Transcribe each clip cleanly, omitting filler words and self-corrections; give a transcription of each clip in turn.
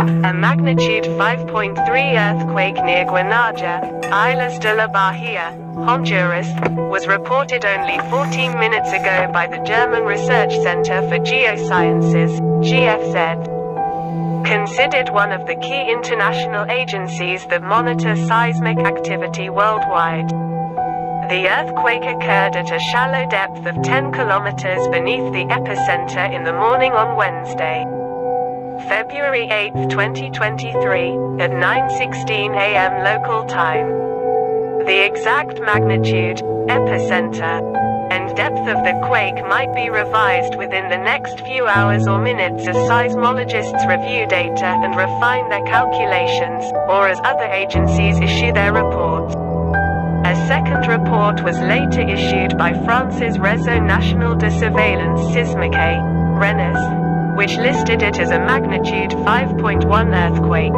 A magnitude 5.3 earthquake near Guanaja, Islas de la Bahia, Honduras, was reported only 14 minutes ago by the German Research Center for Geosciences, GFZ. Considered one of the key international agencies that monitor seismic activity worldwide. The earthquake occurred at a shallow depth of 10 kilometers beneath the epicenter in the morning on Wednesday, February 8, 2023, at 9:16 a.m. local time. The exact magnitude, epicenter, and depth of the quake might be revised within the next few hours or minutes as seismologists review data and refine their calculations, or as other agencies issue their reports. A second report was later issued by France's Réseau National de Surveillance Sismique, RéNaSS, which listed it as a magnitude 5.1 earthquake.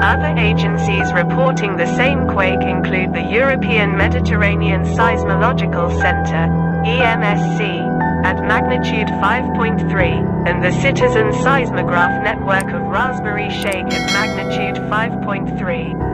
Other agencies reporting the same quake include the European Mediterranean Seismological Center, EMSC, at magnitude 5.3, and the Citizen-Seismograph network of RaspberryShake at magnitude 5.3.